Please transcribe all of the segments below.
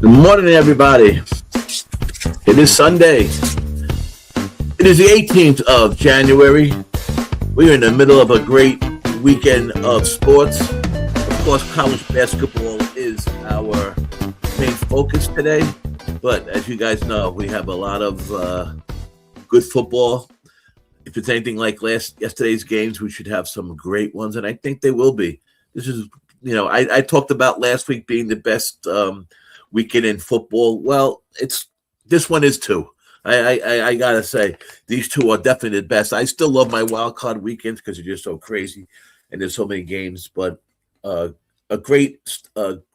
Good morning, everybody. It is Sunday. It is the 18th of January. We are in the middle of a great weekend of sports. Of course, college basketball is our main focus today. But as you guys know, we have a lot of good football. If it's anything like yesterday's games, we should have some great ones, and I think they will be. This is, I talked about last week being the best weekend in football. Well, this one is too. I gotta say, these two are definitely the best. I still love my wild card weekends because they're just so crazy and there's so many games. But a great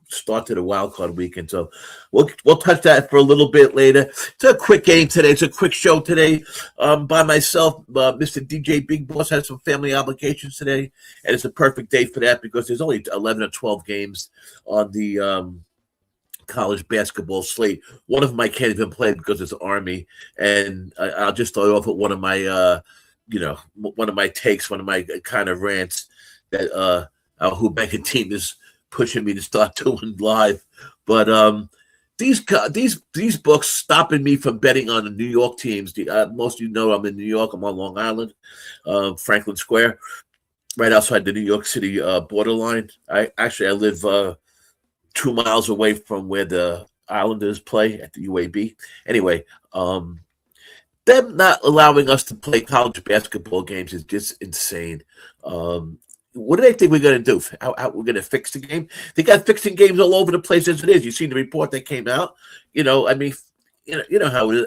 start to the wild card weekend. So we'll touch that for a little bit later. It's a quick game today. It's a quick show today. By myself, Mr. DJ Big Boss has some family obligations today, and it's a perfect day for that because there's only 11 or 12 games on the college basketball slate. One of them I can't even play because it's Army, and I'll just start off with one of my takes, one of my kind of rants that our Who-Bangin team is pushing me to start doing live. But these books stopping me from betting on the New York teams. Most of you know I'm in New York. I'm on Long Island, Franklin Square, right outside the New York City borderline. I live 2 miles away from where the Islanders play at the UAB. Anyway, them not allowing us to play college basketball games is just insane. What do they think we're going to do? How we're going to fix the game? They got fixing games all over the place as it is. You've seen the report that came out. You know how it is.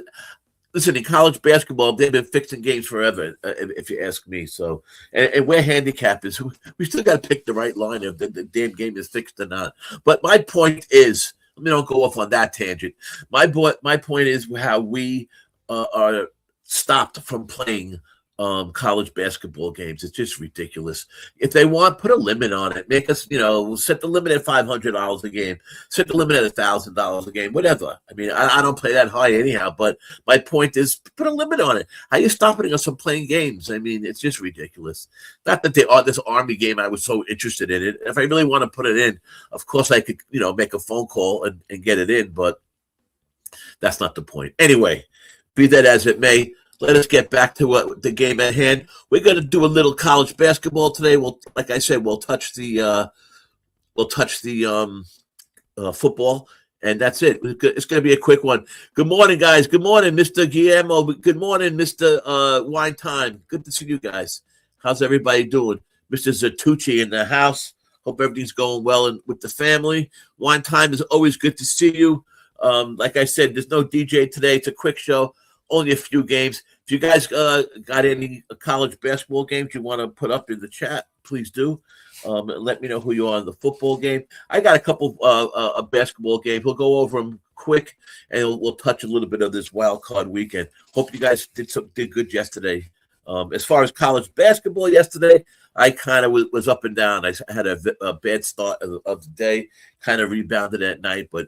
Listen, in college basketball, they've been fixing games forever, if you ask me. So, and we're handicappers. We still got to pick the right line if the damn game is fixed or not. But my point is, let me don't go off on that tangent. My point is how we are stopped from playing college basketball games. It's just ridiculous. If they want, put a limit on it. Make us, set the limit at $500 a game. Set the limit at $1,000 a game. Whatever. I mean, I don't play that high anyhow. But my point is, put a limit on it. How are you stopping us from playing games? I mean, it's just ridiculous. Not that this Army game, I was so interested in it. If I really want to put it in, of course I could, make a phone call and get it in. But that's not the point. Anyway, be that as it may. Let us get back to the game at hand. We're going to do a little college basketball today. Like I said, we'll touch the football, and that's it. It's going to be a quick one. Good morning, guys. Good morning, Mr. Guillermo. Good morning, Mr. Wine Time. Good to see you guys. How's everybody doing? Mr. Zatucci in the house. Hope everything's going well with the family. Wine Time is always good to see you. Like I said, there's no DJ today. It's a quick show. Only a few games. If you guys got any college basketball games you want to put up in the chat, please do. Let me know who you are in the football game. I got a couple of basketball games. We'll go over them quick, and we'll touch a little bit of this wild card weekend. Hope you guys did good yesterday. As far as college basketball yesterday, I kind of was up and down. I had a bad start of the day, kind of rebounded at night, but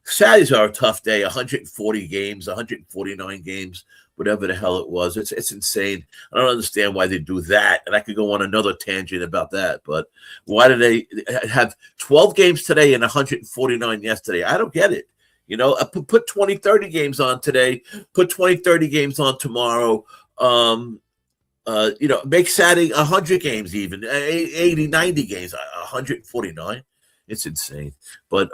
Saturdays are a tough day. 140 games, 149 games, whatever the hell it was. It's insane. I don't understand why they do that. And I could go on another tangent about that. But why do they have 12 games today and 149 yesterday? I don't get it. Put 20, 30 games on today. Put 20, 30 games on tomorrow. Make Saturday 100 games even. 80, 90 games. 149. It's insane. But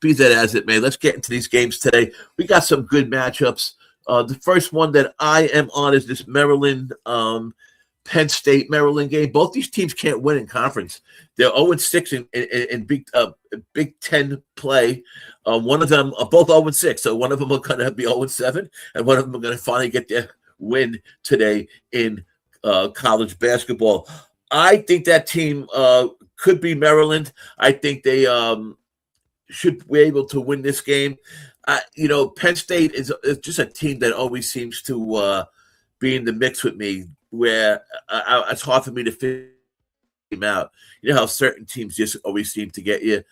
be that as it may, let's get into these games today. We got some good matchups. The first one that I am on is this Maryland, Penn State Maryland game. Both these teams can't win in conference. They're 0-6 in Big Ten play. One of them are both 0-6. So one of them are going to be 0-7, and one of them are going to finally get their win today in college basketball. I think that team could be Maryland. I think they should be able to win this game. Penn State is just a team that always seems to be in the mix with me, where it's hard for me to figure them out. You know how certain teams just always seem to get you.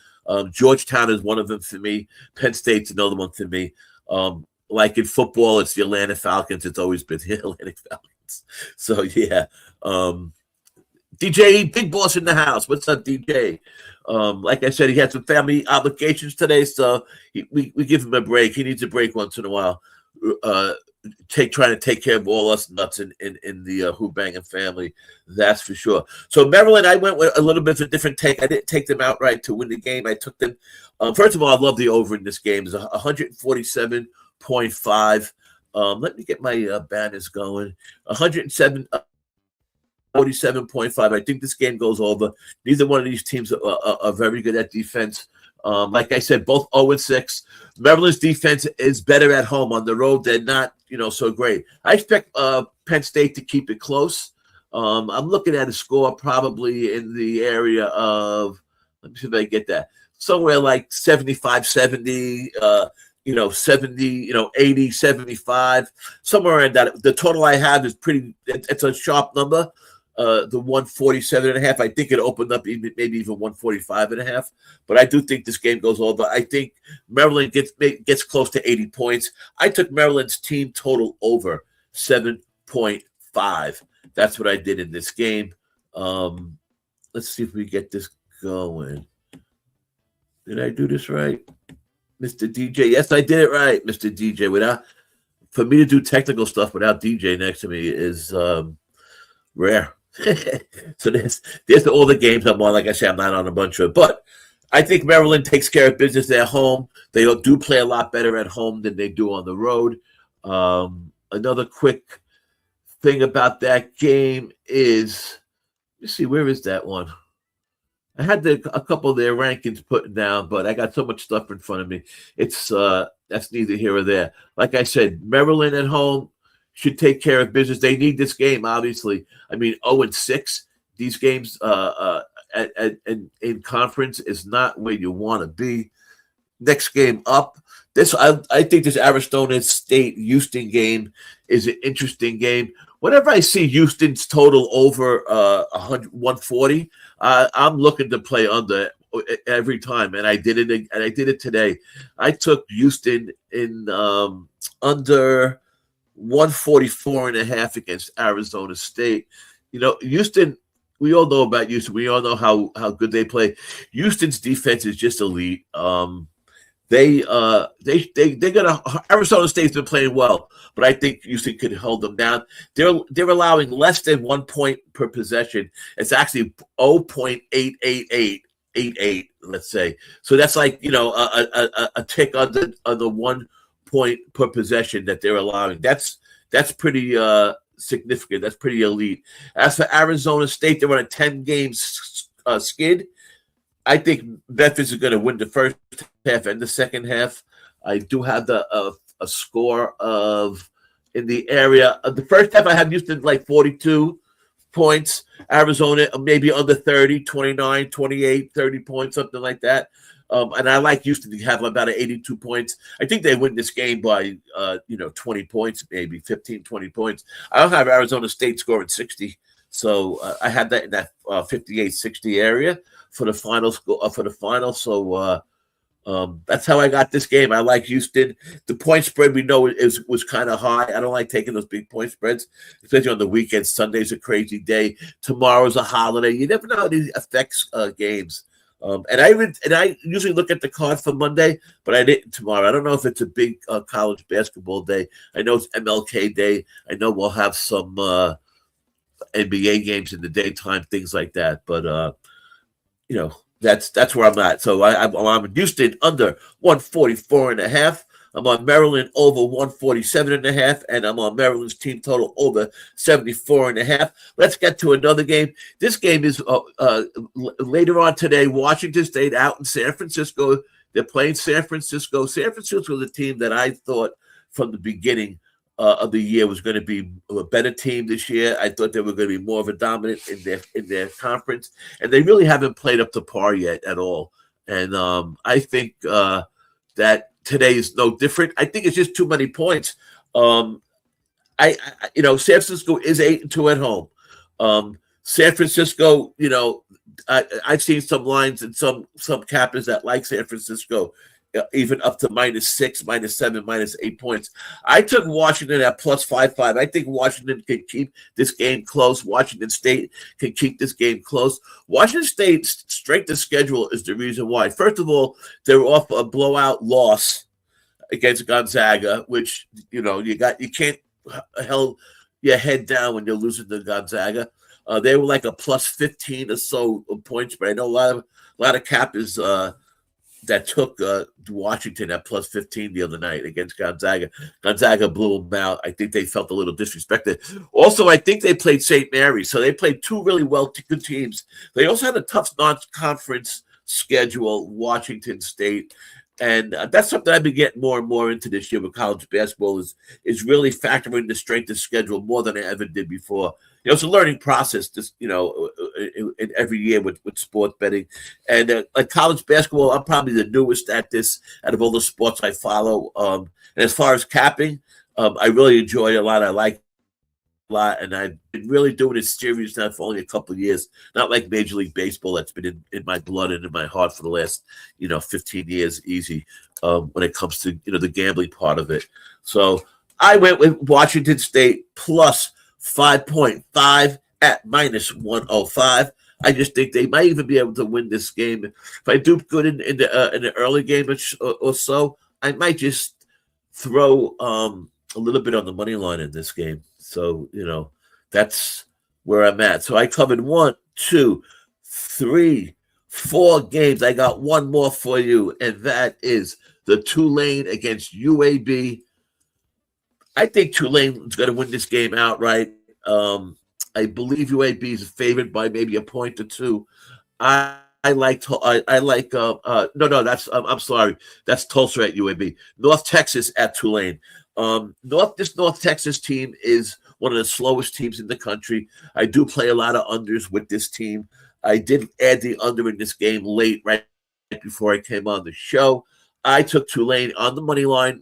Georgetown is one of them for me. Penn State's another one for me. Like in football, it's the Atlanta Falcons. It's always been the Atlanta Falcons. So, yeah. DJ, Big Boss in the house. What's up, DJ? Like I said, he had some family obligations today, so we give him a break. He needs a break once in a while. Uh, trying to take care of all us nuts in the Who-Bangin family, that's for sure. So Maryland, I went with a little bit of a different take. I didn't take them outright to win the game. I took them. First of all, I love the over in this game. It's 147.5. Let me get my banners going. 147.5. I think this game goes over. Neither one of these teams are very good at defense. Like I said, both 0-6. Maryland's defense is better at home. On the road, they're not, so great. I expect Penn State to keep it close. I'm looking at a score probably in the area of, let me see if I get that, somewhere like 75-70, 70, 80, 75, somewhere in that. The total I have is it's a sharp number. The 147.5. I think it opened up maybe even 145.5. But I do think this game goes over. I think Maryland gets close to 80 points. I took Maryland's team total over 7.5. That's what I did in this game. Let's see if we get this going. Did I do this right, Mr. DJ? Yes, I did it right, Mr. DJ. For me to do technical stuff without DJ next to me is rare. So there's all the games I'm on. Like I said, I'm not on a bunch of, but I think Maryland takes care of business at home. They do play a lot better at home than they do on the road. Another quick thing about that game is, let's see, where is that one? I had a couple of their rankings put down, but I got so much stuff in front of me. It's that's neither here or there. Like I said, Maryland at home should take care of business. They need this game, obviously. I mean, 0-6. These games in conference is not where you want to be. Next game up. I think this Arizona State Houston game is an interesting game. Whenever I see Houston's total over 140, I'm looking to play under every time, and I did it. And I did it today. I took Houston in under 144.5 against Arizona State. Houston, we all know about Houston. We all know how good they play. Houston's defense is just elite. They're gonna. Arizona State's been playing well, but I think Houston could hold them down. They're allowing less than 1 point per possession. It's actually 0.88888, let's say. So that's like a tick on the 1 point per possession that they're allowing. That's pretty significant. That's pretty elite. As for Arizona State, they're on a 10-game skid. I think Memphis is going to win the first half and the second half. I do have a score of in the area of the first half. I have Houston like 42 points. Arizona maybe under 30, 29, 28, 30 points, something like that. And I like Houston to have about 82 points. I think they win this game by 20 points, maybe 15, 20 points. I don't have Arizona State scoring 60. So I had that in that 58-60 area for the final score for the final. So that's how I got this game. I like Houston. The point spread we know was kind of high. I don't like taking those big point spreads, especially on the weekends. Sunday's a crazy day. Tomorrow's a holiday. You never know how it affects games. And I usually look at the card for Monday, but I didn't tomorrow. I don't know if it's a big college basketball day. I know it's MLK Day. I know we'll have some NBA games in the daytime, things like that. But that's where I'm at. So I'm in Houston under 144.5. I'm on Maryland over 147.5, and I'm on Maryland's team total over 74.5. Let's get to another game. This game is later on today. Washington State out in San Francisco. They're playing San Francisco. San Francisco is a team that I thought from the beginning of the year was going to be a better team this year. I thought they were going to be more of a dominant in their conference, and they really haven't played up to par yet at all. And I think that today is no different. I think it's just too many points. San Francisco is 8-2 at home. San Francisco, I've seen some lines and some cappers that like San Francisco even up to -6, -7, -8 points. I took Washington at +5.5. I think Washington can keep this game close. Washington State can keep this game close. Washington State's strength of schedule is the reason why. First of all, they're off a blowout loss against Gonzaga, which you can't held your head down when you're losing to Gonzaga. They were like a +15 or so points, but I know a lot of captains that took Washington at +15 the other night against Gonzaga. Gonzaga blew them out. I think they felt a little disrespected. Also, I think they played St. Mary's, so they played two really good teams. They also had a tough non-conference schedule, Washington State. And that's something I've been getting more and more into this year with college basketball is really factoring the strength of schedule more than I ever did before. It's a learning process, in every year with sports betting. And like college basketball, I'm probably the newest at this out of all the sports I follow. And as far as capping, I really enjoy it a lot. I like a lot, and I've been really doing it serious now for only a couple of years. Not like Major League Baseball that's been in my blood and in my heart for the last 15 years easy when it comes to the gambling part of it. So I went with Washington State plus 5.5 at -105. I just think they might even be able to win this game. If I do good in the early game or so, I might just throw a little bit on the money line in this game. So, that's where I'm at. So I covered 1, 2, 3, 4 games. I got one more for you, and that is the Tulane against UAB. I think Tulane is going to win this game outright. I believe UAB is favored by maybe a point or two. I'm sorry. That's Tulsa at UAB. North Texas at Tulane. This North Texas team is one of the slowest teams in the country. I do play a lot of unders with this team. I did add the under in this game late, right before I came on the show. I took Tulane on the money line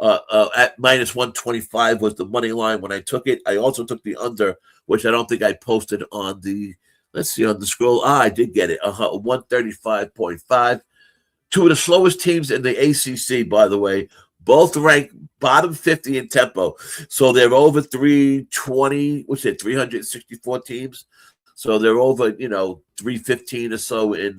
at -125 was the money line when I took it. I also took the under, which I don't think I posted on the scroll. I did get it. 135.5. Two of the slowest teams in the ACC, by the way, both ranked bottom 50 in tempo. So they're over 320, 364 teams. So they're over, 315 or so in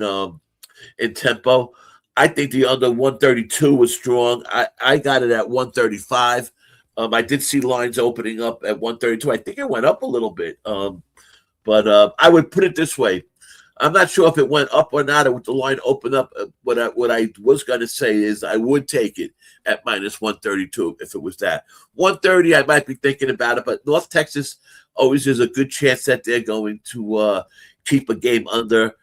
tempo. I think the under 132 was strong. I got it at 135. I did see lines opening up at 132. I think it went up a little bit. But I would put it this way. I'm not sure if it went up or not, or with the line open up. What I was going to say is I would take it at -132 if it was that. 130, I might be thinking about it, but North Texas always is a good chance that they're going to keep a game under.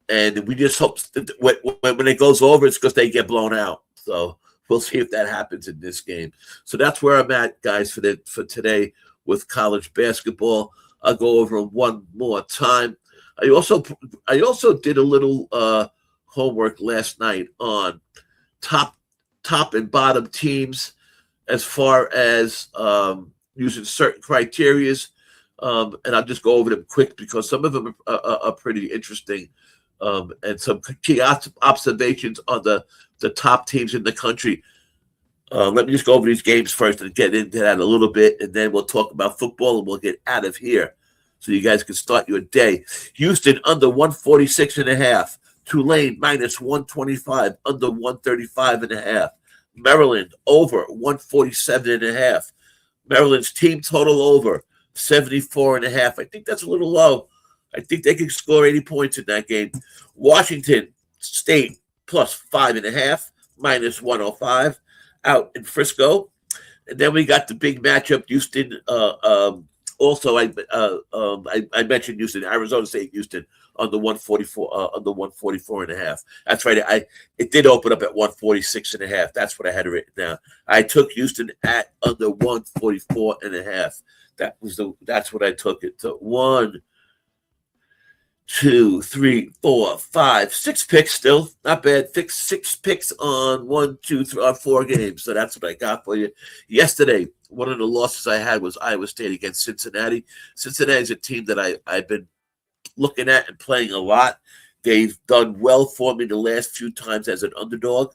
And we just hope that when it goes over, it's because they get blown out. So we'll see if that happens in this game. So that's where I'm at, guys, for today with college basketball. I'll go over them one more time. I also did a little homework last night on top and bottom teams as far as using certain criterias. And I'll just go over them quick because some of them are pretty interesting. And some key observations on the top teams in the country. Let me just go over these games first and get into that a little bit, and then we'll talk about football and we'll get out of here so you guys can start your day. Houston under 146.5. Tulane -125, under 135.5. Maryland over 147.5. Maryland's team total over 74.5. I think that's a little low. I think they can score 80 points in that game. Washington State +5.5, -105 out in Frisco. And then we got the big matchup, Houston. Also, I mentioned Houston, Arizona State, Houston on the 144.5. That's right. It did open up at 146.5. That's what I had written down. I took Houston at under 144.5. That's what I took it to. 1, 2, 3, 4, 5, 6 picks still. Not bad. 6 picks on 1, 2, 3, 4 games. So that's what I got for you. Yesterday, one of the losses I had was Iowa State against Cincinnati. Cincinnati is a team that I've been looking at and playing a lot. They've done well for me the last few times as an underdog.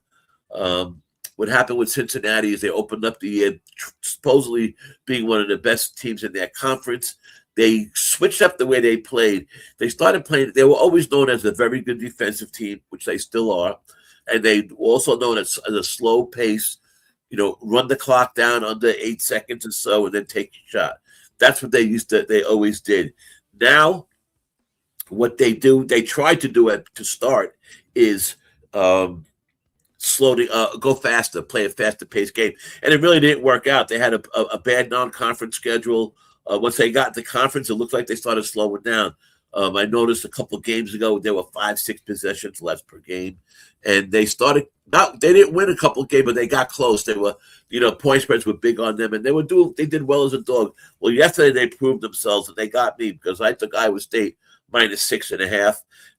What happened with Cincinnati is they opened up the year supposedly being one of the best teams in their conference. They switched up the way they played. They started playing. They were always known as a very good defensive team, which they still are, and they also known as a slow pace. Run the clock down under 8 seconds or so, and then take a shot. That's what they always did. Now, what they do, they tried to do it to start is slowly go faster, play a faster paced game, and it really didn't work out. They had a bad non-conference schedule. Once they got to conference, it looked like they started slowing down. I noticed a couple of games ago there were 5-6 possessions less per game, and they started. They didn't win a couple of games, but they got close. They were, point spreads were big on them, and they did well as a dog. Well, yesterday they proved themselves, and they got me because I took Iowa State -6.5,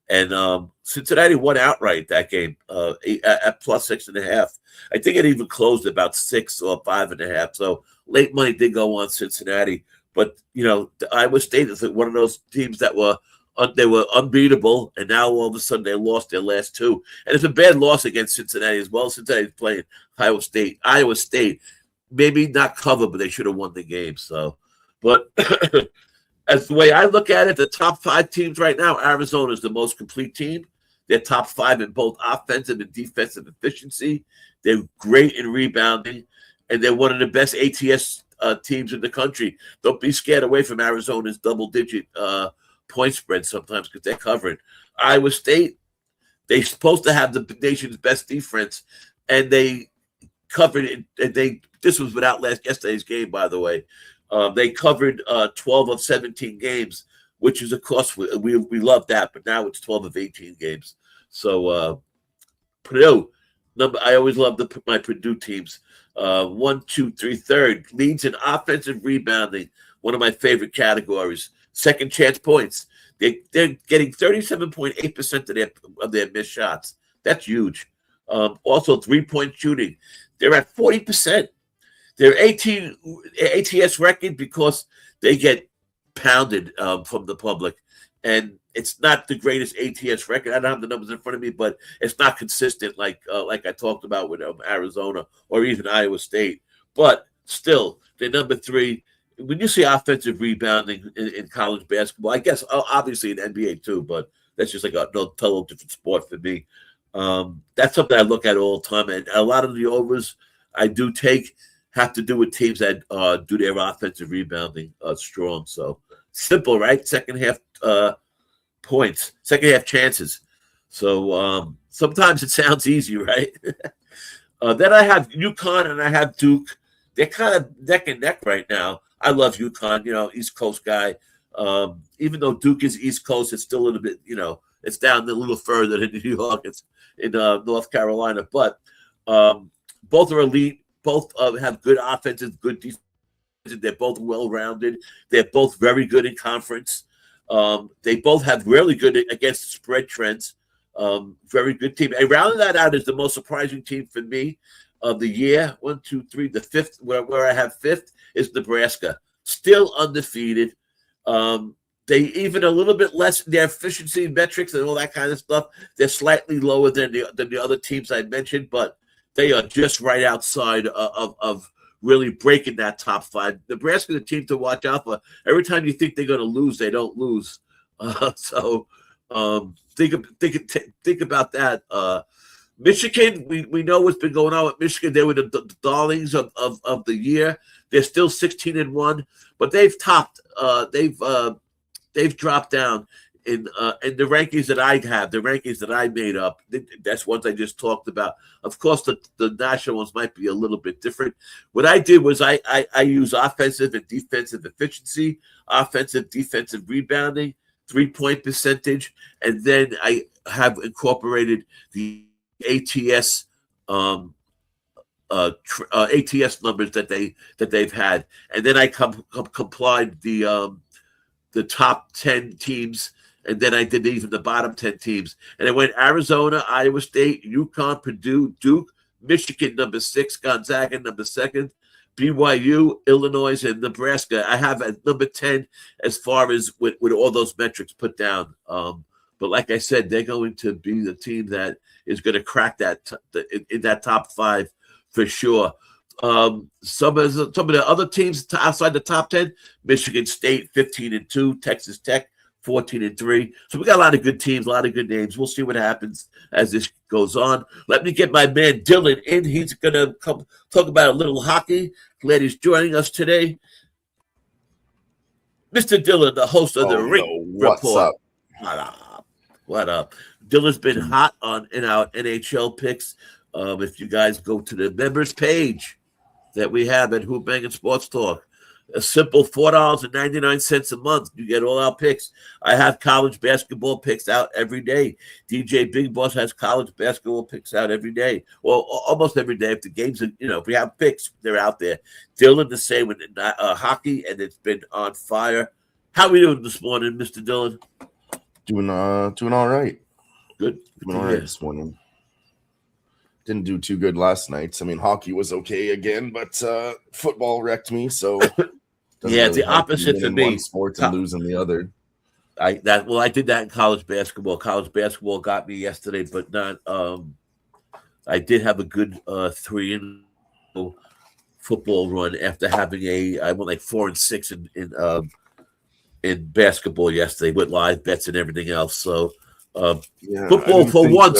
and Cincinnati won outright that game at +6.5. I think it even closed about 6 or 5.5. So late money did go on Cincinnati. But, the Iowa State is one of those teams that were unbeatable, and now all of a sudden they lost their last two. And it's a bad loss against Cincinnati as well. Cincinnati's playing Iowa State. Iowa State, maybe not cover, but they should have won the game. So, but as the way I look at it, the top 5 teams right now, Arizona is the most complete team. They're top 5 in both offensive and defensive efficiency. They're great in rebounding, and they're one of the best ATS teams in the country. Don't be scared away from Arizona's double-digit point spread sometimes because they're covering. Iowa State, they're supposed to have the nation's best defense, and they covered it. And this was without yesterday's game, by the way. They covered 12 of 17 games, which is, of course, we love that, but now it's 12 of 18 games. So Purdue, I always love my Purdue teams. 1, 2, 3, third leads in offensive rebounding, one of my favorite categories. Second chance points. They're getting 37.8% of their missed shots. That's huge. Also, 3-point shooting. They're at 40%. They're 18 ATS record because they get pounded from the public, and it's not the greatest ATS record. I don't have the numbers in front of me, but it's not consistent like I talked about with Arizona or even Iowa State. But still, they're number 3. When you see offensive rebounding in college basketball, I guess obviously in NBA too, but that's just like a total different sport for me. That's something I look at all the time, and a lot of the overs I do take have to do with teams that do their offensive rebounding strong. So simple, right? Second half points, second half chances. So sometimes it sounds easy, right? Then I have UConn and I have Duke. They're kind of neck and neck right now. I love UConn, East Coast guy. Even though Duke is East Coast, it's still a little bit, it's down a little further than New York. It's in North Carolina. But both are elite. Both have good offenses, good defense. They're both well-rounded. They're both very good in conference. They both have really good against spread trends. Very good team. And rounding that out is the most surprising team for me of the year. 1, 2, 3. The fifth, where I have fifth, is Nebraska. Still undefeated. They even a little bit less in their efficiency metrics and all that kind of stuff. They're slightly lower than the other teams I mentioned, but they are just right outside of really breaking that top 5. Nebraska's a team to watch out for. Every time you think they're going to lose, they don't lose. So think about that. Michigan, we know what's been going on with Michigan. They were the darlings of the year. They're still 16-1, but they've topped. They've dropped down in the rankings that I have, the rankings that I made up. That's ones I just talked about. Of course, the national ones might be a little bit different. What I did was I use offensive and defensive efficiency, offensive, defensive rebounding, 3-point percentage, and then I have incorporated the ATS ATS numbers that they've had, and then I complied the top 10 teams, and then I did even the bottom 10 teams. And I went Arizona, Iowa State, UConn, Purdue, Duke, Michigan, number 6, Gonzaga, number 2, BYU, Illinois, and Nebraska. I have at number 10 as far as with all those metrics put down. But like I said, they're going to be the team that is going to crack that in that top 5 for sure. Some of the other teams outside the top 10, Michigan State 15-2, Texas Tech 14-3. So we got a lot of good teams, a lot of good names. We'll see what happens as this goes on. Let me get my man Dylan in. He's going to come talk about a little hockey. Glad he's joining us today. Mr. Dylan, the host of the Ring Report. What up? Dylan's been hot in our NHL picks. If you guys go to the members page that we have at Who-Bangin Sports Talk, a simple $4.99 a month. You get all our picks. I have college basketball picks out every day. DJ Big Boss has college basketball picks out every day. Well, almost every day. If the games, if we have picks, they're out there. Dylan the same with hockey, and it's been on fire. How are we doing this morning, Mr. Dylan? Doing all right. Good. Doing all right this morning. Didn't do too good last night. I mean, hockey was okay again, but football wrecked me. So yeah, it's the opposite for me. One sport and losing the other. I did that in college basketball. College basketball got me yesterday, but not. I did have a good 3-0 football run after having I went like 4-6 in basketball yesterday with live bets and everything else. So football for once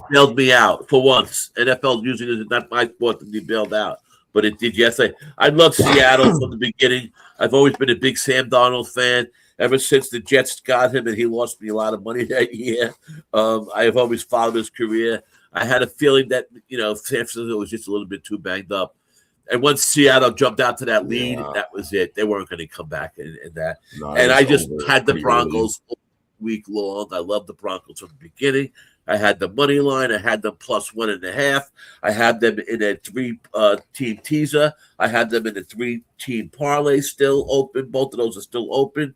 bailed me out. For once, NFL usually is not my sport to be bailed out, but it did yesterday. I love Seattle from the beginning. I've always been a big Sam Darnold fan ever since the Jets got him and he lost me a lot of money that year. I have always followed his career. I had a feeling that San Francisco was just a little bit too banged up. And once Seattle jumped out to that lead, that was it. They weren't going to come back in that. No, and I just had the Broncos all week long. I loved the Broncos from the beginning. I had the money line. I had them plus 1.5. I had them in a 3-team teaser. I had them in a 3-team parlay still open. Both of those are still open.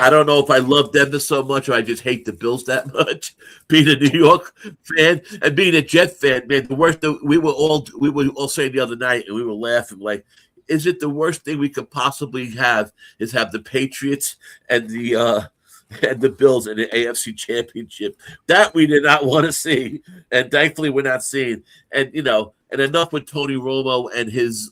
I don't know if I love Denver so much or I just hate the Bills that much. Being a New York fan and being a Jet fan, man, the worst we were all saying the other night, and we were laughing like, is it the worst thing we could possibly have is have the Patriots and the Bills in the AFC Championship? That we did not want to see, and thankfully we're not seeing. And and enough with Tony Romo and his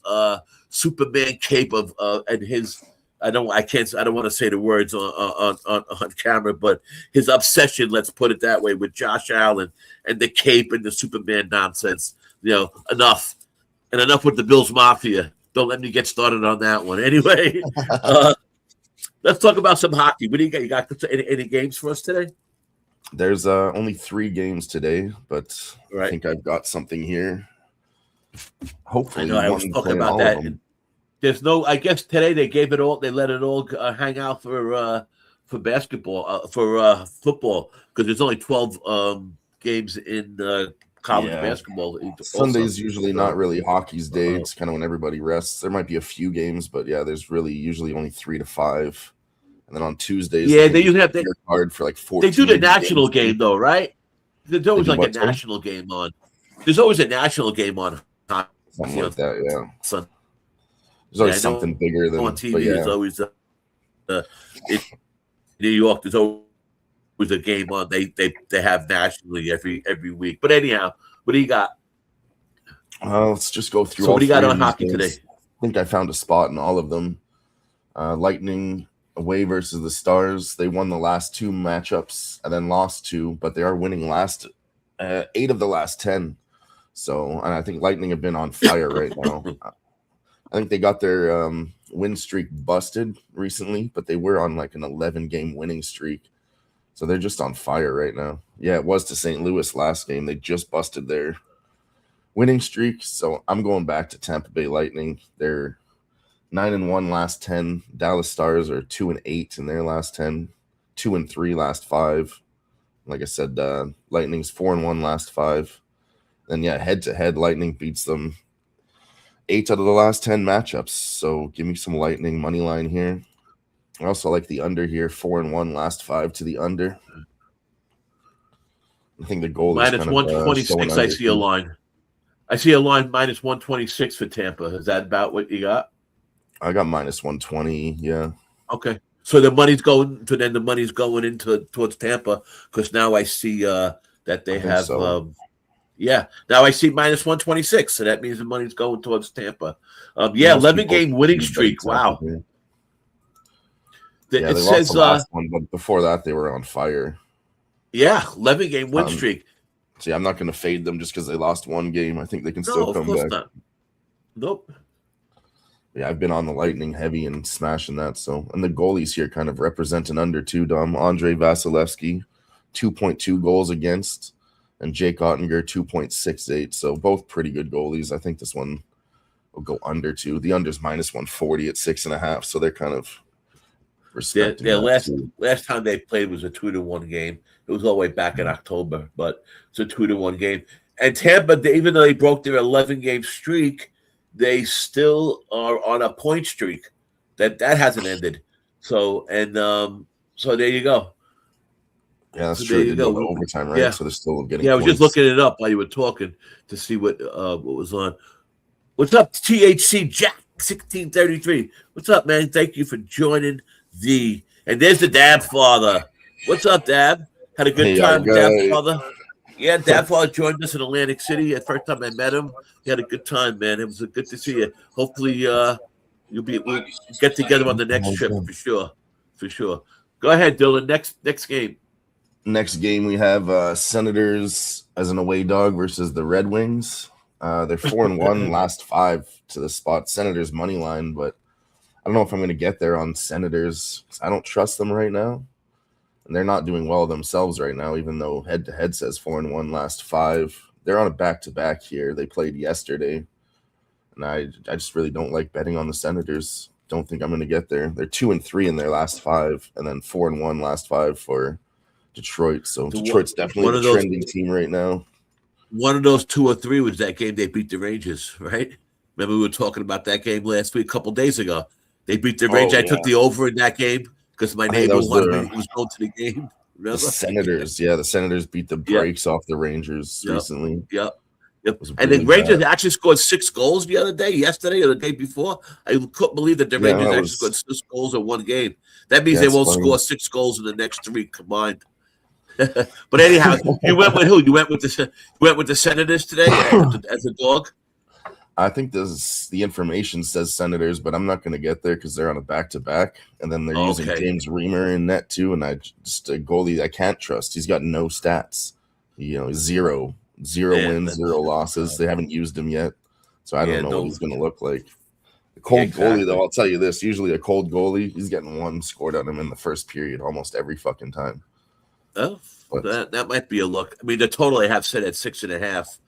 Superman cape and his. I don't want to say the words on camera, but his obsession, let's put it that way, with Josh Allen and the cape and the Superman nonsense. Enough. And enough with the Bills Mafia. Don't let me get started on that one. Anyway, let's talk about some hockey. What do you got? You got any games for us today? There's only 3 games today, but I think I've got something here. Hopefully, I was talking about that. There's no. I guess today they gave it all. They let it all hang out for basketball, for football, because there's only 12 games in college basketball. Sunday's usually not really hockey's day. It's kind of when everybody rests. There might be a few games, but there's really usually only 3 to 5. And then on Tuesdays, they usually have card for like 14. They do the national game though, right? There's always like a national game on. There's always a national game on. Something like that, yeah. Sunday. There's always something bigger than on TV. There's always in New York. There's always a game on. They have nationally every week. But anyhow, what do you got? Let's just go through. So what do you got on hockey today? I think I found a spot in all of them. Lightning away versus the Stars. They won the last 2 matchups and then lost 2, but they are winning 8 of the last 10. So, and I think Lightning have been on fire right now. I think they got their win streak busted recently, but they were on like an 11-game winning streak. So they're just on fire right now. Yeah, it was to St. Louis last game. They just busted their winning streak. So I'm going back to Tampa Bay Lightning. They're 9-1 last 10. Dallas Stars are 2-8 in their last 10. 2-3 last 5. Like I said, Lightning's 4-1 last 5. And head-to-head, Lightning beats them 8 out of the last 10 matchups. So give me some Lightning money line here. I also like the under here, 4-1 last 5 to the under. I think the goal is minus 126. I see a line. I see a line minus 126 for Tampa. Is that about what you got? I got minus 120. Yeah. Okay. So the money's going to then the money's going into towards Tampa because now I see that they I think have so. yeah, now I see -126, so that means the money's going towards Tampa. Yeah, Most 11 people game winning do bet streak. Tampa Wow. Bay. Yeah, It they lost the says last one, but before that they were on fire. yeah, 11 game win streak. See, I'm not going to fade them just because they lost one game. I think they can No, still of come course back. not. Nope. Yeah, I've been on the Lightning heavy and smashing that. So, and the goalies here kind of represent an under two. Andre Vasilevsky, 2.2 goals against, and Jake Ottinger, 2.68. So both pretty good goalies. I think this one will go under two. The under's -140 at 6.5. So they're kind of respecting Their that too. last time they played was a 2-1 game. It was all the way back in October, but it's a 2-1 game. And Tampa, even though they broke their 11 game streak, they still are on a point streak that hasn't ended. So so there you go. Yeah, that's So true. there It you did go go. to overtime, right? Yeah, So they're still getting yeah. I was just points. looking it up while you were talking to see what was on. What's up, THC Jack 1633? What's up, man? Thank you for joining and there's the Dab Father. What's up, Dab? Had a good Hey, our time, Dab guy. Father. Yeah, Dab Father joined us in Atlantic City. The first time I met him, he had a good time, man. It was good to see you. Hopefully, we'll get together on the next trip for sure. For sure. Go ahead, Dylan. Next game. Next game, we have Senators as an away dog versus the Red Wings. They're 4-1 last 5 to the spot. Senators money line, but I don't know if I'm going to get there on Senators. I don't trust them right now, and they're not doing well themselves right now. Even though head-to-head says 4-1 last 5, they're on a back-to-back here. They played yesterday, and I just really don't like betting on the Senators. Don't think I'm going to get there. They're 2-3 in their last 5, and then 4-1 last 5 for Detroit. So Detroit's definitely the trending team right now. One of those 2 or 3 was that game they beat the Rangers, right? Remember we were talking about that game last week, a couple days ago. They beat the Rangers. I took the over in that game because my neighbor was going to the game. Remember? The Senators, the Senators beat the brakes off the Rangers recently. Yep. And the Rangers actually scored 6 goals the other day, yesterday or the day before. I couldn't believe that the Rangers actually scored 6 goals in one game. That means they won't score 6 goals in the next 3 combined. But anyhow, you went with who? You went with the Senators today as a dog? I think the information says Senators, but I'm not going to get there because they're on a back-to-back, and then they're using James Reimer in net too, and just a goalie I can't trust. He's got no stats. Zero wins, 0 losses. They haven't used him yet, so I don't know what he's going to look like. A cold goalie, though, I'll tell you this. Usually a cold goalie, he's getting 1 scored on him in the first period almost every fucking time. Oh, that might be a look. I mean, the total I have set at 6.5.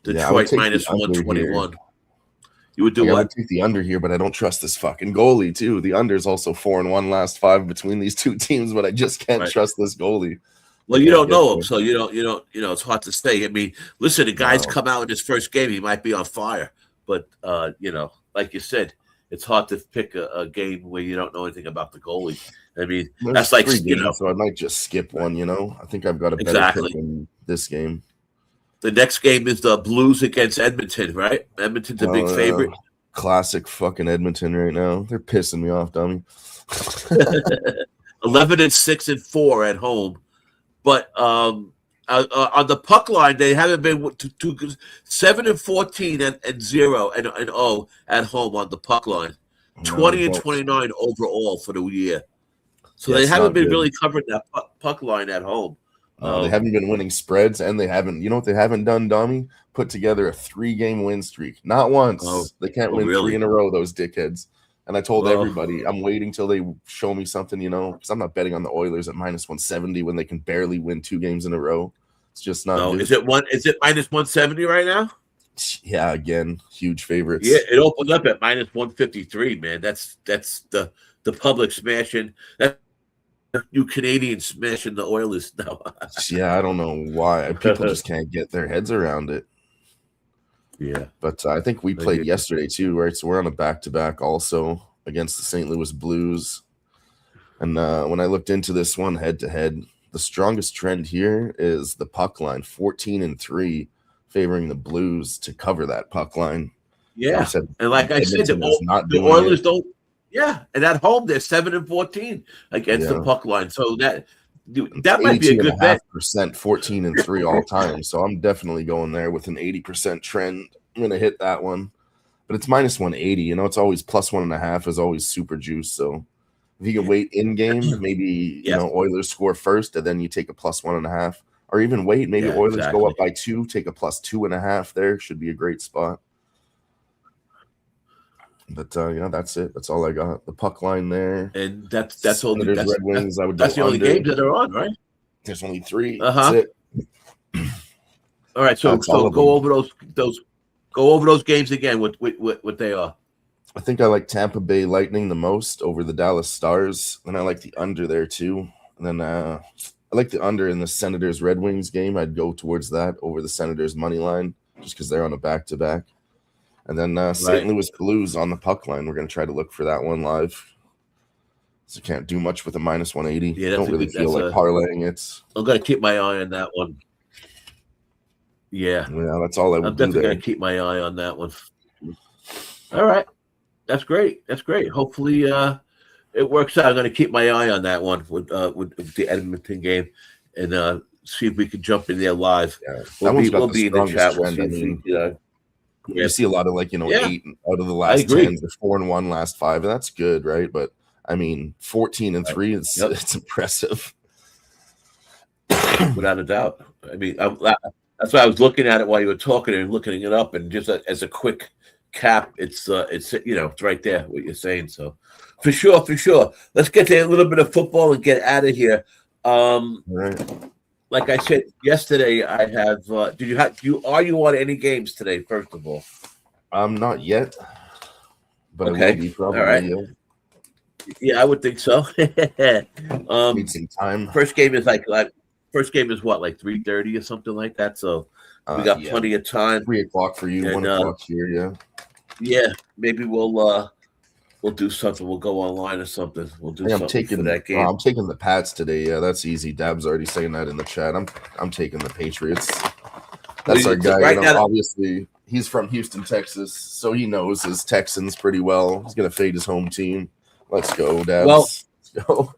Detroit -121. You would do what? I would take the under here, but I don't trust this fucking goalie too. The under is also 4-1 last 5 between these two teams, but I just can't trust this goalie. Well, you don't know him, so you don't. It's hard to say. I mean, listen, the guy's come out in his first game; he might be on fire, but like you said, it's hard to pick a game where you don't know anything about the goalie. I mean, that's like 3 games, so I might just skip one. I think I've got a better pick in this game. The next game is the Blues against Edmonton, right? Edmonton's a big favorite. Classic fucking Edmonton right now. They're pissing me off, Dommy. 11-6-4 at home, but on the puck line they haven't been too good. 7-14 and 0 at home on the puck line. 20-29 overall for the year. So they haven't been really covering that puck line at home. They haven't been winning spreads, and they haven't. You know what they haven't done, Dommy? Put together a 3-game win streak. Not once. They can't win 3 in a row, those dickheads. And I told everybody, I'm waiting till they show me something, because I'm not betting on the Oilers at -170 when they can barely win 2 games in a row. It's just not. No, is it -170 right now? Yeah, again, huge favorites. Yeah, it opened up at -153, man. That's the public smashing. You Canadians smashing the Oilers now. Yeah, I don't know why. People just can't get their heads around it. Yeah. But I think we played yesterday too, right? So we're on a back-to-back also against the St. Louis Blues. And when I looked into this one head-to-head, the strongest trend here is the puck line, 14-3, favoring the Blues to cover that puck line. Yeah. And like I said, the Oilers don't. Yeah, and at home they're 7-14 against the Yeah. puck line. So that might be a good bet. 82.5%, 14-3 all time. So I'm definitely going there with an 80% trend. I'm gonna hit that one. But it's minus 180. You know, it's always plus 1.5 is always super juice. So if you can wait in game, maybe Yes. Oilers score first, and then you take a plus 1.5, or even wait. Maybe Oilers go up by 2, take a plus 2.5. There should be a great spot. But that's it. That's all I got. The puck line there, and that's all. Senators, Red Wings. I would that's go the only under. games that are on, right? There's only 3. That's it. All right, so go over those games again. What they are. I think I like Tampa Bay Lightning the most over the Dallas Stars, and I like the under there too. And then I like the under in the Senators Red Wings game. I'd go towards that over the Senators money line just because they're on a back-to-back. And then St. Louis Blues on the puck line. We're going to try to look for that one live. So can't do much with a minus 180. Yeah, don't really feel like parlaying it. I'm going to keep my eye on that one. Yeah, that's all I would do there. I'm definitely going to keep my eye on that one. All right. That's great. Hopefully it works out. I'm going to keep my eye on that one with the Edmonton game and see if we can jump in there live. Yeah, we'll be in the chat. We'll see you see a lot of 8 out of the last 10. They're 4-1 last 5, and that's good, right? But I mean, 14-3 it's impressive. Without a doubt. I mean, that's why I was looking at it while you were talking and looking it up, and just as a quick cap, it's right there what you're saying. So for sure. Let's get to a little bit of football and get out of here. Right. Like I said yesterday, I have. Are you on any games today? First of all, not yet, but okay. I will be probably. All right. Yeah, I would think so. Need some time. First game is what, like 3:30 or something like that. So we got plenty of time. 3:00 for you, 1:00 here. Yeah. Yeah, maybe we'll do something. We'll go online or something. We'll do something for that game. I'm taking the Pats today. Yeah, that's easy. Dab's already saying that in the chat. I'm taking the Patriots. That's our guy. Right now, obviously, he's from Houston, Texas, so he knows his Texans pretty well. He's gonna fade his home team. Let's go, Dabs. Let's go.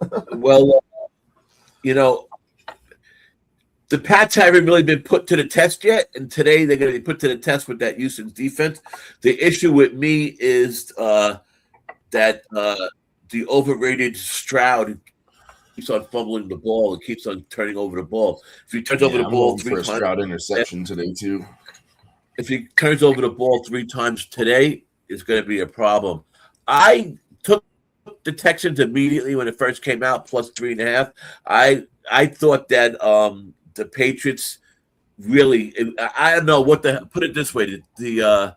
The Pats haven't really been put to the test yet, and today they're going to be put to the test with that Houston's defense. The issue with me is that the overrated Stroud keeps on fumbling the ball and keeps on turning over the ball. If he turns over the ball 3 times, Stroud interception today too. If he turns over the ball 3 times today, it's going to be a problem. I took the Texans immediately when it first came out, plus 3.5. I thought that the Patriots really, I don't know put it this way, the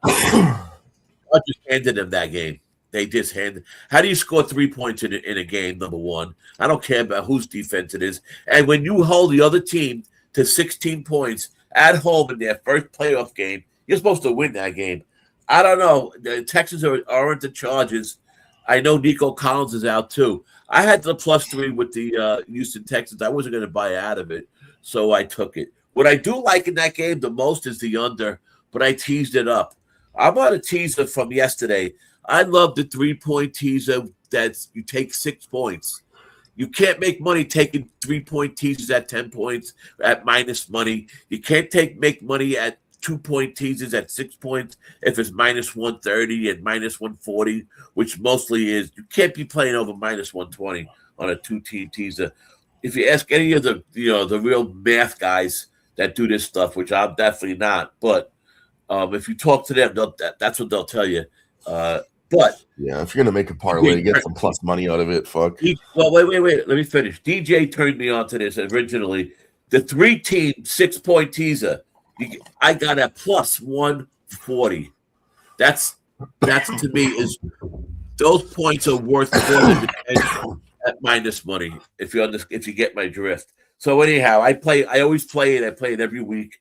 just handed them that game. They just handed. How do you score 3 points in a game, number one? I don't care about whose defense it is. And when you hold the other team to 16 points at home in their first playoff game, you're supposed to win that game. I don't know. The Texans aren't the Chargers. I know Nico Collins is out too. I had the +3 with the Houston Texans. I wasn't going to buy out of it, so I took it. What I do like in that game the most is the under, but I teased it up. I'm on a teaser from yesterday. I love the 3-point teaser that you take 6 points. You can't make money taking 3-point teasers at 10 points at minus money. You can't make money at 2-point teasers at 6 points if it's minus 130 and minus 140, which mostly is. You can't be playing over minus 120 on a 2-team teaser. If you ask any of the the real math guys that do this stuff, which I'm definitely not, but if you talk to them, that's what they'll tell you. But yeah, if you're gonna make a parlay, get some plus money out of it. Fuck. Well, wait. Let me finish. DJ turned me on to this originally. The 3-team 6-point teaser. I got a plus 140. That's to me is those points are worth more than the 10 at minus money. If you get my drift. So anyhow, I always play it. I play it every week.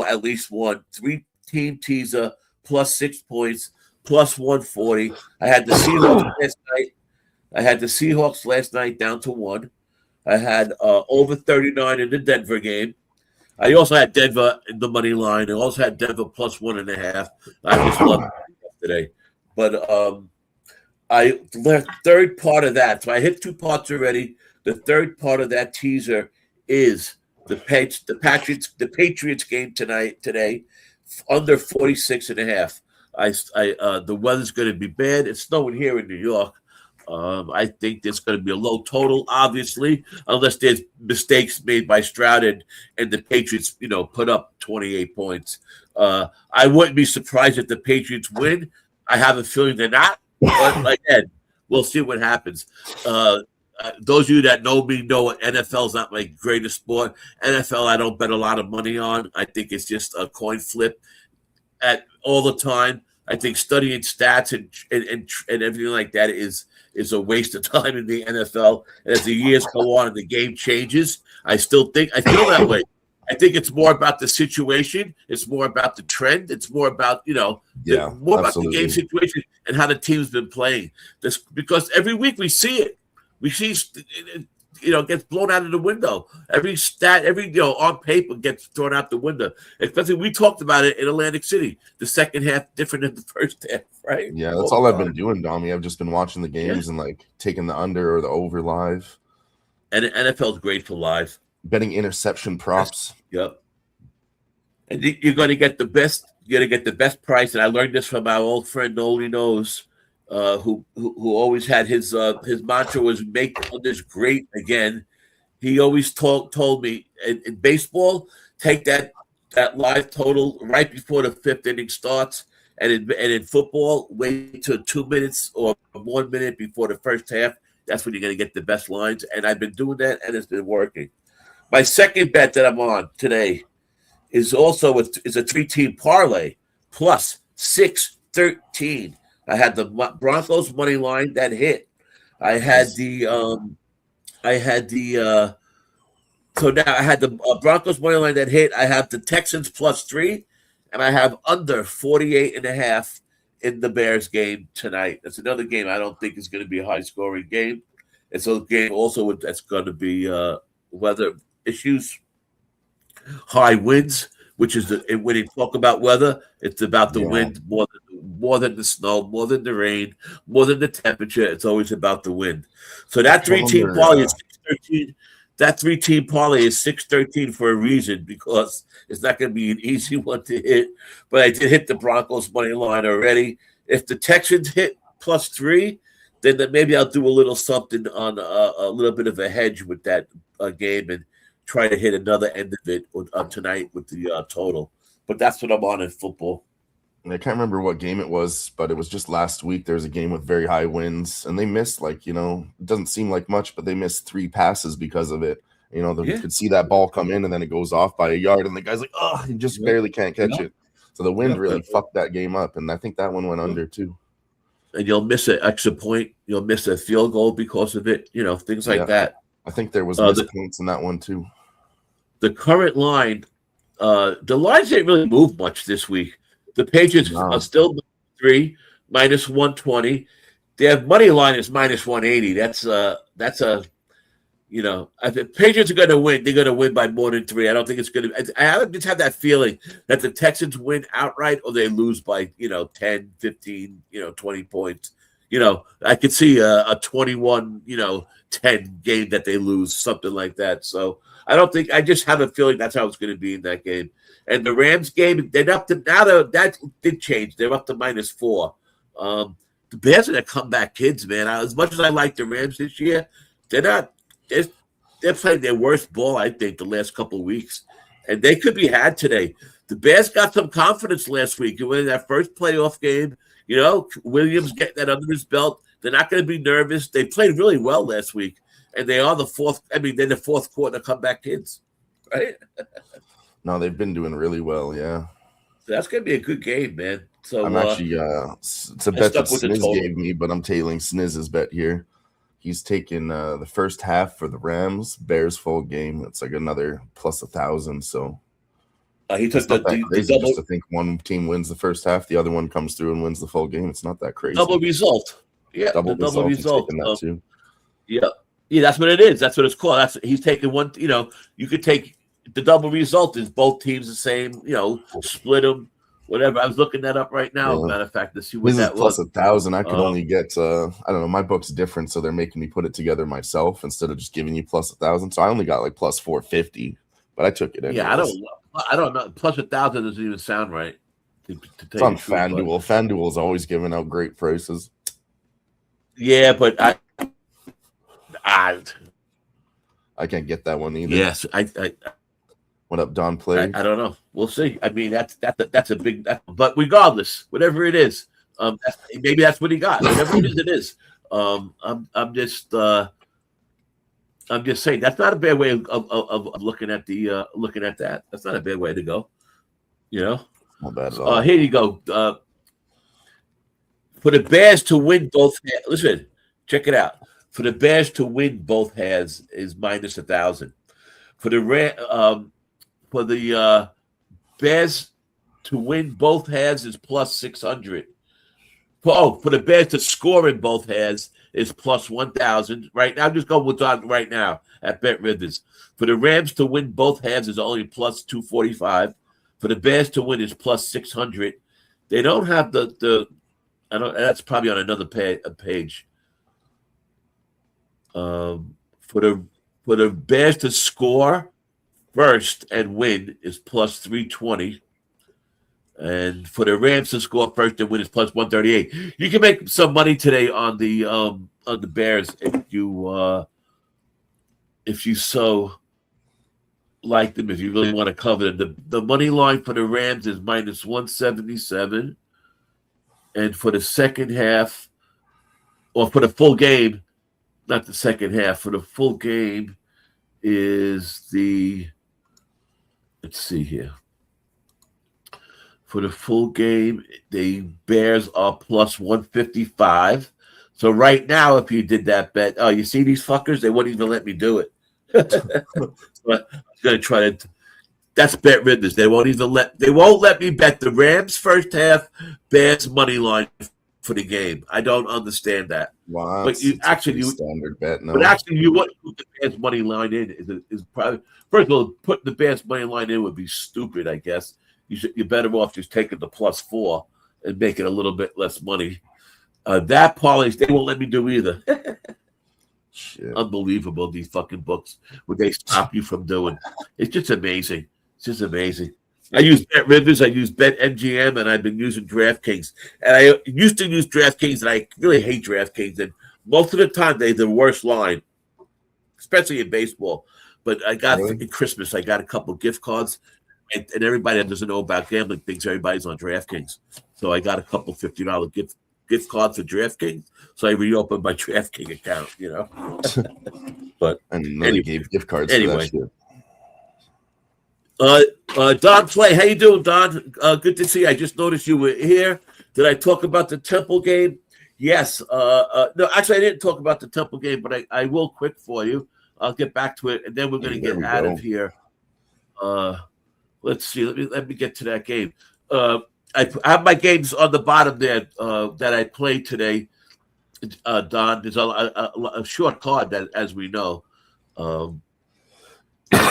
At least one 3-team teaser plus 6 points plus 140. I had the Seahawks last night down to 1. I had over 39 in the Denver game. I also had Denver in the money line. I also had Denver plus 1.5. I just loved it yesterday. But I left third part of that. So I hit two parts already. The third part of that teaser is the Patriots game today, under 46.5. The weather's going to be bad. It's snowing here in New York. I think there's going to be a low total, obviously, unless there's mistakes made by Stroud and the Patriots, put up 28 points. I wouldn't be surprised if the Patriots win. I have a feeling they're not, but again, we'll see what happens. Those of you that know me know NFL is not my greatest sport. NFL, I don't bet a lot of money on. I think it's just a coin flip at all the time. I think studying stats and everything like that is a waste of time in the NFL. And as the years go on and the game changes, I feel that way. I think it's more about the situation. It's more about the trend. It's more about about the game situation and how the team's been playing. Because every week we see it. We see gets blown out of the window. Every stat, on paper gets thrown out the window. Especially we talked about it in Atlantic City. The second half different than the first half, right? Yeah, that's all I've been doing, Dommy. I've just been watching the games and taking the under or the over live. And NFL's great for live. Betting interception props. Yep. And you're going to get the best. You're going to get the best price. And I learned this from our old friend Noli Knows, who always had his mantra was make unders great again. He always told me in baseball, take that live total right before the fifth inning starts, and in football, wait till 2 minutes or 1 minute before the first half. That's when you're going to get the best lines. And I've been doing that, and it's been working. My second bet that I'm on today is also a 3-team parlay plus 613. I had the Broncos money line that hit. I had the Broncos money line that hit. I have the Texans +3, and I have under 48.5 in the Bears game tonight. That's another game I don't think is going to be a high scoring game. It's a game also that's going to be weather issues, high winds, which is when you talk about weather, it's about the wind more than the snow, more than the rain, more than the temperature. It's always about the wind. So that 3-team parlay is 613. That 3-team parlay is 613 for a reason, because it's not going to be an easy one to hit. But I did hit the Broncos money line already. If the Texans hit +3, then maybe I'll do a little something on a little bit of a hedge with that game and try to hit another end of it tonight with the total. But that's what I'm on in football. I can't remember what game it was, but it was just last week. There was a game with very high winds, and they missed, it doesn't seem like much, but they missed 3 passes because of it. You could see that ball come in, and then it goes off by a yard, and the guy's like, oh, he just barely can't catch it. So the wind really fucked that game up, and I think that one went under too. And you'll miss an extra point. You'll miss a field goal because of it, things like that. I think there was missed points in that one too. The current line, the lines didn't really move much this week. The Patriots are still 3, -120. Their money line is -180. That's if the Patriots are going to win, they're going to win by more than 3. I don't think it's going to. I just have that feeling that the Texans win outright or they lose by 10, 15, 20 points. I could see a 21, 10 game that they lose, something like that. So I just have a feeling that's how it's going to be in that game. And the Rams game, they're up to that did change. They're up to -4. The Bears are the comeback kids, man. As much as I like the Rams this year, they're not. They're playing their worst ball, I think, the last couple of weeks, and they could be had today. The Bears got some confidence last week. You win that first playoff game. Williams getting that under his belt. They're not going to be nervous. They played really well last week, and they are they're the fourth quarter comeback kids, right? No, they've been doing really well, yeah. So that's going to be a good game, man. So I'm actually it's a bet that Sniz gave me, but I'm tailing Sniz's bet here. He's taking the first half for the Rams, Bears full game. It's like another plus 1,000. So he took the double. Just to think one team wins the first half, the other one comes through and wins the full game. It's not that crazy. Double result. Yeah, double result. That too. Yeah, that's what it is. That's what it's called. He's taking one. You could take the double result is both teams the same. Split them, whatever. I was looking that up right now. Yeah. Matter of fact, to see what This is that plus was. 1,000. I could only get I don't know. My book's different, so they're making me put it together myself instead of just giving you plus 1,000. So I only got like plus 450, but I took it anyways. Yeah, I don't know. Plus 1,000 doesn't even sound right. To It's on FanDuel. FanDuel's always giving out great prices. Yeah, but I can't get that one either. Yes, What up, Don Play? I don't know. We'll see. I mean, that's a big. But regardless, whatever it is, maybe that's what he got. Whatever it is, it is. I'm just saying that's not a bad way of looking at looking at that. That's not a bad way to go. You know, not bad at all. Here you go. For the Bears to win both, listen, check it out. For the Bears to win both halves is minus 1,000. For the Bears to win both halves is plus 600. For the Bears to score in both halves is plus 1,000. Right now, just go what's on right now at Bet Rivers. For the Rams to win both halves is only plus 245. For the Bears to win is plus 600. They don't have the I don't. That's probably on another page. For the Bears to score first and win is plus 320, and for the Rams to score first and win is plus 138. You can make some money today on the Bears if you so like them. If you really want to cover them, the money line for the Rams is minus 177. And for the second half, or for the full game, not the second half, for the full game is let's see here. For the full game, the Bears are plus 155. So right now, if you did that bet, you see these fuckers, they wouldn't even let me do it. But I'm going to try to. That's Bet Rivers. They won't let me bet the Rams first half, Bears money line for the game. I don't understand that. Wow, but standard bet. No, but actually, you want to put the Bears money line in is probably, first of all, putting the Bears money line in would be stupid. I guess you're better off just taking the +4 and making a little bit less money. That parlay they won't let me do either. Shit. Unbelievable, these fucking books, what they stop you from doing. It's just amazing. It's just amazing. I use Bet Rivers, I use Bet MGM, and I've been using DraftKings. And I used to use DraftKings, and I really hate DraftKings. And most of the time, they're the worst line, especially in baseball. But I got in Christmas, I got a couple gift cards, and everybody that doesn't know about gambling thinks everybody's on DraftKings. So I got a couple $50 gift cards for DraftKings. So I reopened my DraftKings account, But anyway, gave gift cards anyway. for that shit. Don Play, how you doing, Don? Good to see you. I just noticed you were here. Did I talk about the Temple game? Yes. No, actually, I didn't talk about the Temple game, but I will quick for you. I'll get back to it, and then we're going to get out of here. Let's see. Let me get to that game. I have my games on the bottom there that I played today. Don, there's a short card that, as we know. I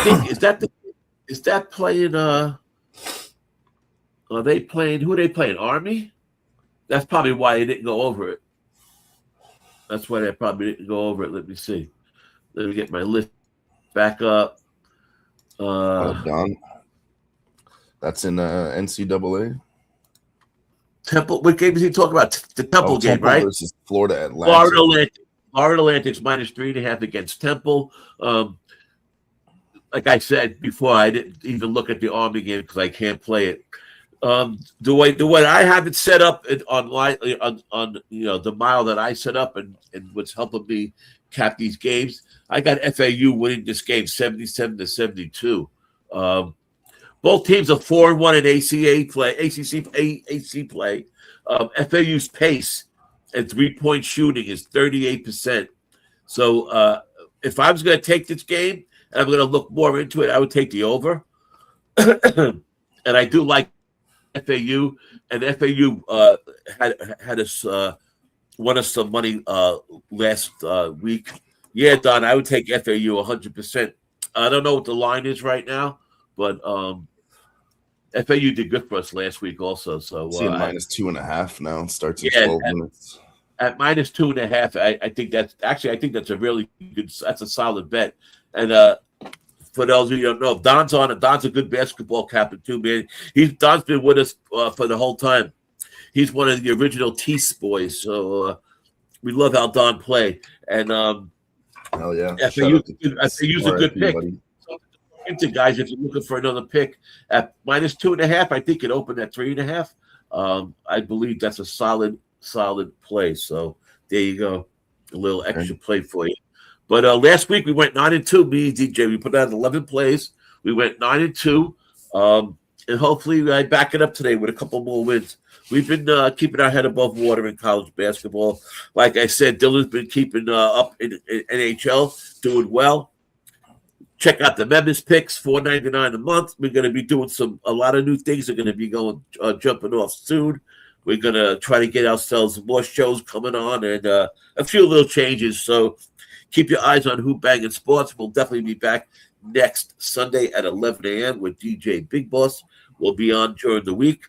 think is that playing? Are they playing? Who are they playing? Army? That's probably why they didn't go over it. That's why they probably didn't go over it. Let me see. Let me get my list back up. Don. That's in NCAA. Temple. What game is he talking about? The Temple game, Temple right? Versus Florida Atlantic. Florida Atlantic's minus 3.5 against Temple. Like I said before, I didn't even look at the Army game because I can't play it. The way I have it set up online on the mile that I set up and what's helping me cap these games, I got FAU winning this game 77-72. Both teams are 4-1 in ACC play. FAU's pace and 3-point shooting is 38%. So if I was going to take this game and I'm going to look more into it, I would take the over. And I do like FAU, and FAU had us won us some money last week. Yeah, Don, I would take FAU 100%. I don't know what the line is right now, but FAU did good for us last week also. So Seeing minus 2.5 now. Starts in yeah, 12 minutes. at minus 2.5, I think that's a really good. That's a solid bet. And for those of you who don't know, Don's on it. Don's a good basketball captain too, man. Don's been with us for the whole time. He's one of the original Tease boys, so we love how Don play. And Hell yeah! FAU's a good pick. Buddy. So, into guys, if you're looking for another pick at minus 2.5, I think it opened at 3.5. I believe that's a solid play. So there you go, a little extra play for you. But last week we went 9-2. Me and DJ, we put out 11 plays. We went 9-2, and hopefully I back it up today with a couple more wins. We've been keeping our head above water in college basketball. Like I said, Dylan's been keeping up in NHL, doing well. Check out the members picks, $4.99 a month. We're going to be doing a lot of new things. Are going to be jumping off soon. We're going to try to get ourselves more shows coming on and a few little changes. So keep your eyes on Who-Bangin Sports. We'll definitely be back next Sunday at 11 a.m. with DJ Big Boss. We'll be on during the week.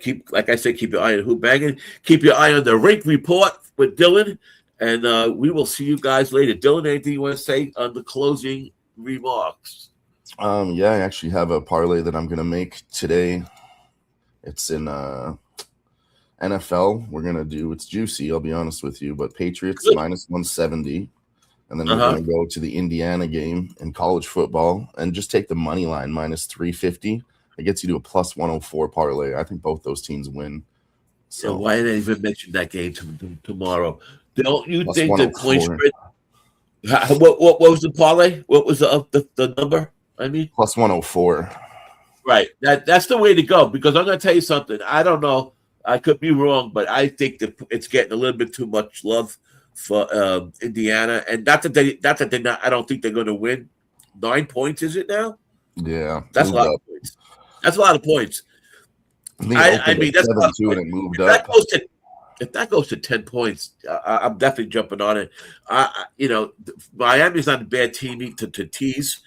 Keep your eye on Who-Bangin. Keep your eye on the Rink Report with Dylan. And we will see you guys later. Dylan, anything you want to say on the closing remarks? Yeah, I actually have a parlay that I'm going to make today. It's in NFL. We're going to do, it's juicy, I'll be honest with you, but Patriots minus 170. And then we're going to go to the Indiana game in college football and just take the money line minus 350. It gets you to a plus 104 parlay. I think both those teams win. So why didn't I even mention that game tomorrow? Don't you think the point spread? What was the parlay? What was the number? I mean, plus 104. Right. That's the way to go, because I'm going to tell you something. I don't know. I could be wrong, but I think that it's getting a little bit too much love for Indiana, and not that they're not. I don't think they're going to win. 9 points, is it now? Yeah, that's a lot of points. That's a lot of points. I mean, that's 7-2 and it moved up. If that goes to 10 points, I'm definitely jumping on it. Miami's not a bad team to tease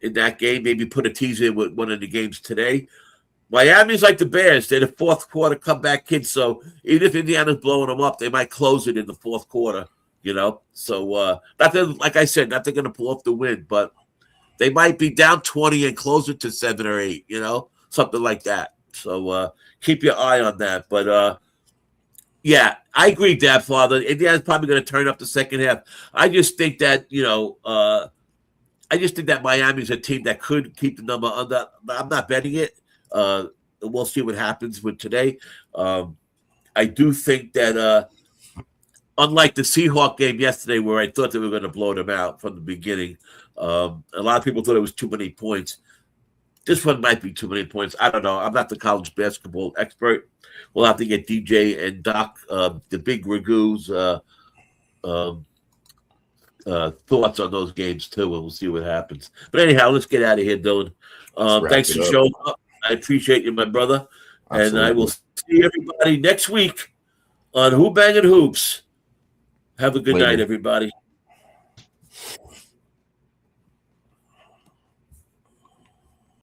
in that game. Maybe put a tease in with one of the games today. Miami's like the Bears. They're the fourth quarter comeback kids. So even if Indiana's blowing them up, they might close it in the fourth quarter, So not that, like I said, not they're going to pull off the win, but they might be down 20 and close it to 7 or 8, something like that. So keep your eye on that. But, yeah, I agree, Dad, Father. Indiana's probably going to turn up the second half. I just think that, Miami's a team that could keep the number under. I'm not betting it. We'll see what happens with today. I do think that, unlike the Seahawks game yesterday, where I thought they were going to blow them out from the beginning, a lot of people thought it was too many points. This one might be too many points. I don't know. I'm not the college basketball expert. We'll have to get DJ and Doc, the big Ragu's, thoughts on those games too, and we'll see what happens. But anyhow, let's get out of here, Dylan. Thanks for showing up. I appreciate you, my brother. Absolutely. And I will see everybody next week on Who-Bangin Hoops. Have a good night, everybody.